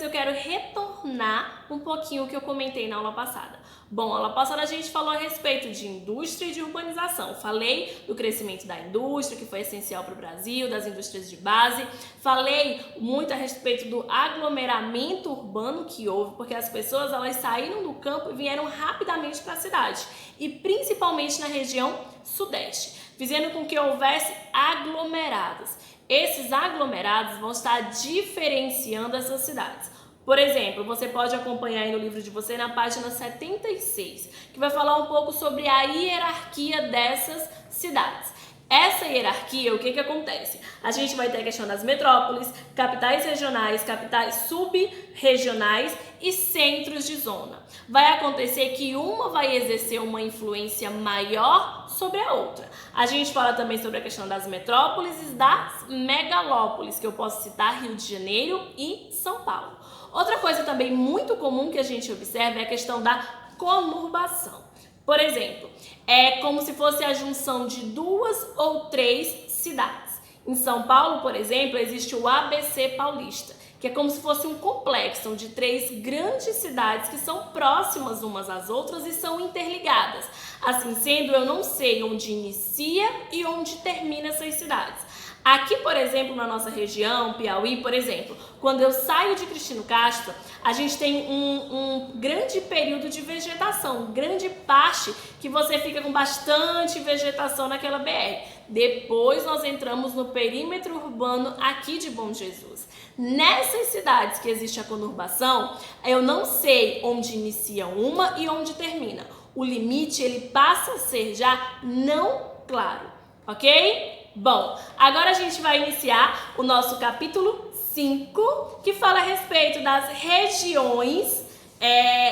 eu quero retornar um pouquinho o que eu comentei na aula passada. Bom, na aula passada a gente falou a respeito de indústria e de urbanização. Falei do crescimento da indústria, que foi essencial para o Brasil, das indústrias de base. Falei muito a respeito do aglomeramento urbano que houve, porque as pessoas elas saíram do campo e vieram rapidamente para a cidade, e principalmente na região sudeste, fazendo com que houvesse aglomerados. Esses aglomerados vão estar diferenciando essas cidades. Por exemplo, você pode acompanhar aí no livro de você na página 76, que vai falar um pouco sobre a hierarquia dessas cidades. Essa hierarquia, o que acontece? A gente vai ter a questão das metrópoles, capitais regionais, capitais sub-regionais e centros de zona. Vai acontecer que uma vai exercer uma influência maior sobre a outra. A gente fala também sobre a questão das metrópoles e das megalópolis, que eu posso citar Rio de Janeiro e São Paulo. Outra coisa também muito comum que a gente observa é a questão da conurbação. Por exemplo, é como se fosse a junção de 2 ou 3 cidades. Em São Paulo, por exemplo, existe o ABC Paulista, que é como se fosse um complexo de 3 grandes cidades que são próximas umas às outras e são interligadas. Assim sendo, eu não sei onde inicia e onde termina essas cidades. Aqui, por exemplo, na nossa região, Piauí, por exemplo, quando eu saio de Cristino Castro, a gente tem um grande período de vegetação, grande parte que você fica com bastante vegetação naquela BR. Depois nós entramos no perímetro urbano aqui de Bom Jesus. Nessas cidades que existe a conurbação, eu não sei onde inicia uma e onde termina. O limite ele passa a ser já não claro, ok? Bom, agora a gente vai iniciar o nosso capítulo 5, que fala a respeito das regiões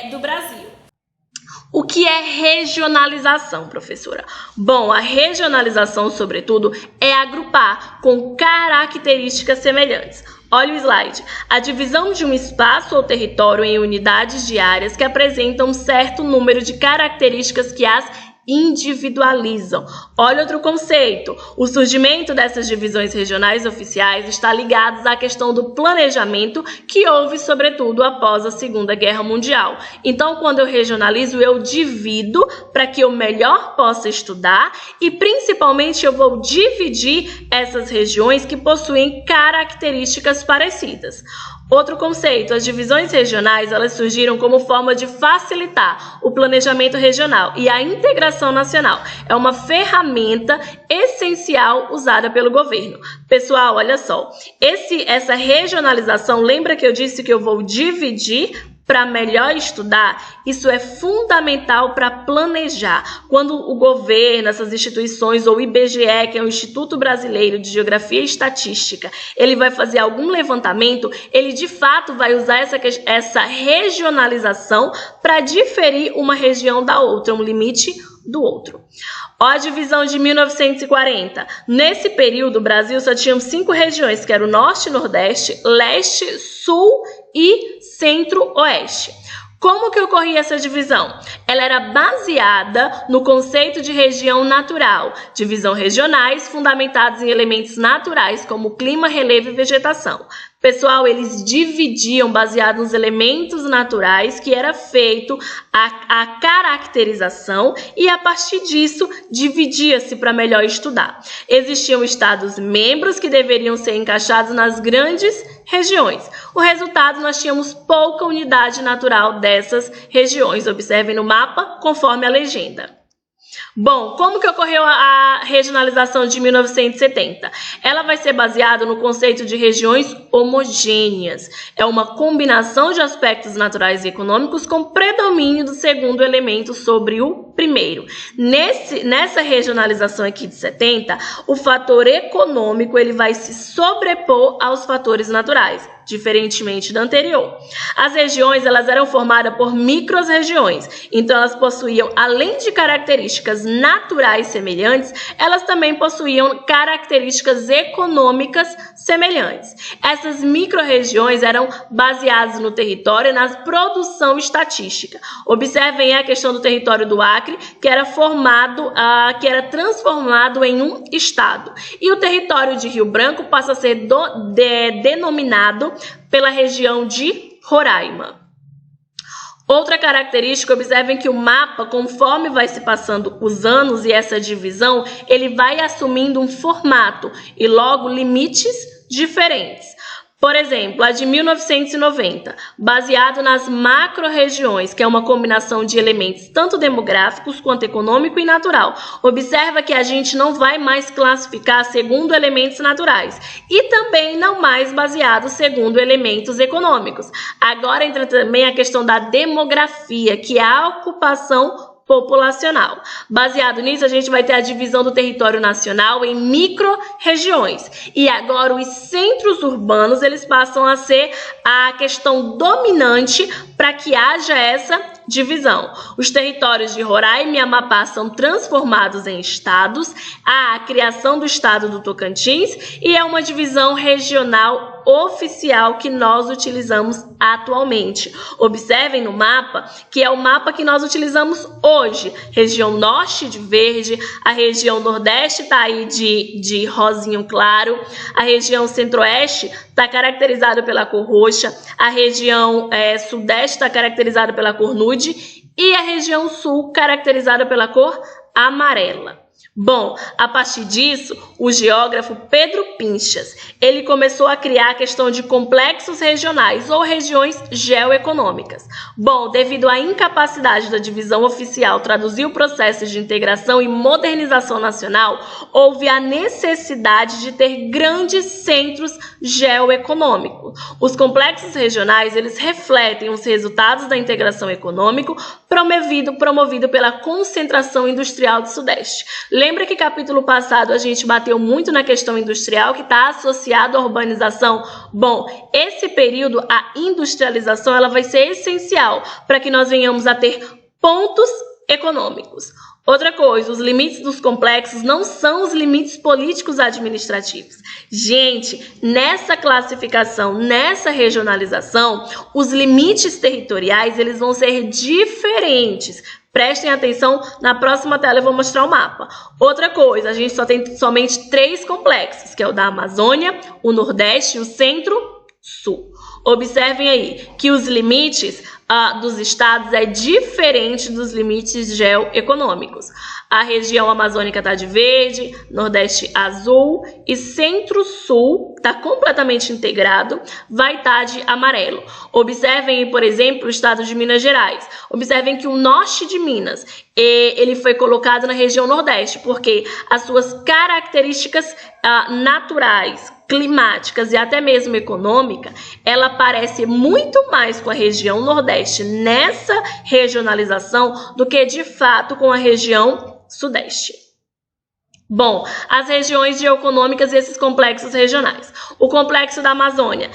do Brasil. O que é regionalização, professora? Bom, a regionalização, sobretudo, é agrupar com características semelhantes. Olha o slide. A divisão de um espaço ou território em unidades de áreas que apresentam um certo número de características que as individualizam. Olha outro conceito. O surgimento dessas divisões regionais oficiais está ligado à questão do planejamento que houve, sobretudo, após a Segunda Guerra Mundial. Então, quando eu regionalizo, eu divido para que eu melhor possa estudar e, principalmente, eu vou dividir essas regiões que possuem características parecidas. Outro conceito, as divisões regionais, elas surgiram como forma de facilitar o planejamento regional e a integração nacional. É uma ferramenta essencial usada pelo governo. Pessoal, olha só, essa regionalização, lembra que eu disse que eu vou dividir para melhor estudar? Isso é fundamental para planejar. Quando o governo, essas instituições, ou o IBGE, que é o Instituto Brasileiro de Geografia e Estatística, ele vai fazer algum levantamento, ele de fato vai usar essa regionalização para diferir uma região da outra, um limite do outro. Ó, a divisão de 1940. Nesse período, o Brasil só tinha 5 regiões, que eram o Norte, Nordeste, Leste, Sul e Centro-Oeste. Como que ocorria essa divisão? Ela era baseada no conceito de região natural, divisão regionais fundamentadas em elementos naturais como clima, relevo e vegetação. Pessoal, eles dividiam baseado nos elementos naturais que era feito a caracterização e a partir disso dividia-se para melhor estudar. Existiam estados membros que deveriam ser encaixados nas grandes regiões. O resultado, nós tínhamos pouca unidade natural dessas regiões. Observem no mapa conforme a legenda. Bom, como que ocorreu a regionalização de 1970? Ela vai ser baseada no conceito de regiões homogêneas. É uma combinação de aspectos naturais e econômicos com predomínio do segundo elemento sobre o primeiro. Nessa regionalização aqui de 70, o fator econômico ele vai se sobrepor aos fatores naturais, diferentemente da anterior. As regiões elas eram formadas por micro-regiões, então elas possuíam, além de características naturais semelhantes, elas também possuíam características econômicas semelhantes. Essas micro-regiões eram baseadas no território e na produção estatística. Observem a questão do território do Acre, que era transformado em um estado. E o território de Rio Branco passa a ser denominado pela região de Roraima. Outra característica, observem que o mapa, conforme vai se passando os anos e essa divisão, ele vai assumindo um formato e logo limites diferentes. Por exemplo, a de 1990, baseado nas macro-regiões, que é uma combinação de elementos tanto demográficos quanto econômico e natural. Observa que a gente não vai mais classificar segundo elementos naturais e também não mais baseado segundo elementos econômicos. Agora entra também a questão da demografia, que é a ocupação populacional. Baseado nisso, a gente vai ter a divisão do território nacional em micro-regiões. E agora os centros urbanos, eles passam a ser a questão dominante para que haja essa divisão. Os territórios de Roraima e Amapá são transformados em estados, há a criação do estado do Tocantins e é uma divisão regional oficial que nós utilizamos atualmente. Observem no mapa, que é o mapa que nós utilizamos hoje. Região norte de verde, a região nordeste está aí de rosinho claro, a região centro-oeste está caracterizada pela cor roxa, a região sudeste está caracterizada pela cor nude e a região sul caracterizada pela cor amarela. Bom, a partir disso, o geógrafo Pedro Pinchas, ele começou a criar a questão de complexos regionais ou regiões geoeconômicas. Bom, devido à incapacidade da divisão oficial traduzir o processo de integração e modernização nacional, houve a necessidade de ter grandes centros geoeconômicos. Os complexos regionais, eles refletem os resultados da integração econômica promovido pela concentração industrial do Sudeste. Lembra que capítulo passado a gente bateu muito na questão industrial que está associado à urbanização? Bom, esse período, a industrialização, ela vai ser essencial para que nós venhamos a ter pontos econômicos. Outra coisa, os limites dos complexos não são os limites políticos administrativos. Gente, nessa classificação, nessa regionalização, os limites territoriais, eles vão ser diferentes. Prestem atenção, na próxima tela eu vou mostrar o mapa. Outra coisa, a gente só tem somente 3 complexos, que é o da Amazônia, o Nordeste e o Centro-Sul. Observem aí que os limites dos estados é diferente dos limites geoeconômicos. A região amazônica está de verde, Nordeste azul e Centro-Sul está completamente integrado, vai estar de amarelo. Observem, por exemplo, o estado de Minas Gerais. Observem que o norte de Minas ele foi colocado na região Nordeste, porque as suas características naturais, climáticas e até mesmo econômica, ela parece muito mais com a região Nordeste nessa regionalização do que de fato com a região Sudeste. Bom, as regiões geoeconômicas e esses complexos regionais. O complexo da Amazônia,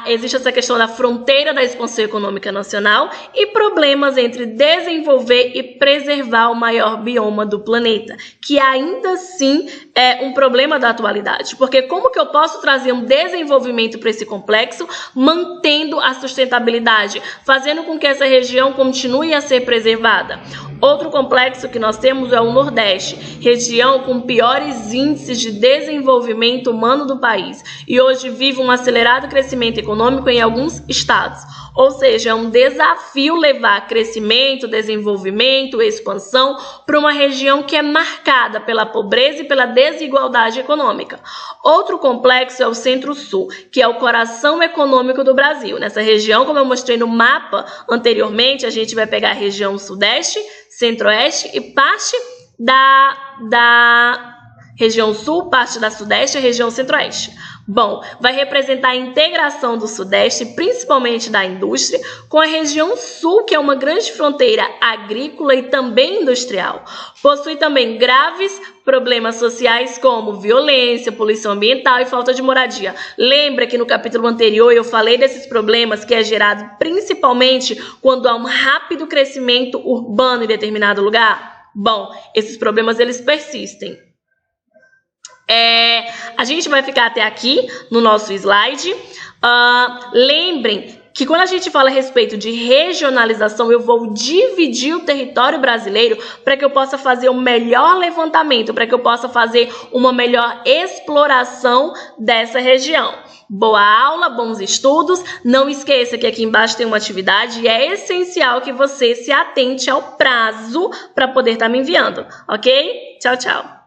existe essa questão da fronteira da expansão econômica nacional e problemas entre desenvolver e preservar o maior bioma do planeta, que ainda assim é um problema da atualidade, porque como que eu posso trazer um desenvolvimento para esse complexo, mantendo a sustentabilidade, fazendo com que essa região continue a ser preservada? Outro complexo que nós temos é o Nordeste, região com piores índices de desenvolvimento humano do país e hoje vive um acelerado crescimento econômico em alguns estados. Ou seja, é um desafio levar crescimento, desenvolvimento, expansão para uma região que é marcada pela pobreza e pela desigualdade econômica. Outro complexo é o Centro-Sul, que é o coração econômico do Brasil. Nessa região, como eu mostrei no mapa anteriormente, a gente vai pegar a região Sudeste, Centro-Oeste e parte da região Sul, parte da Sudeste e a região Centro-Oeste. Bom, vai representar a integração do Sudeste, principalmente da indústria, com a região Sul, que é uma grande fronteira agrícola e também industrial. Possui também graves problemas sociais como violência, poluição ambiental e falta de moradia. Lembra que no capítulo anterior eu falei desses problemas que é gerado principalmente quando há um rápido crescimento urbano em determinado lugar? Bom, esses problemas eles persistem. A gente vai ficar até aqui no nosso slide. Lembrem que quando a gente fala a respeito de regionalização, eu vou dividir o território brasileiro para que eu possa fazer um melhor levantamento, para que eu possa fazer uma melhor exploração dessa região. Boa aula, bons estudos. Não esqueça que aqui embaixo tem uma atividade e é essencial que você se atente ao prazo para poder estar me enviando, ok? Tchau, tchau!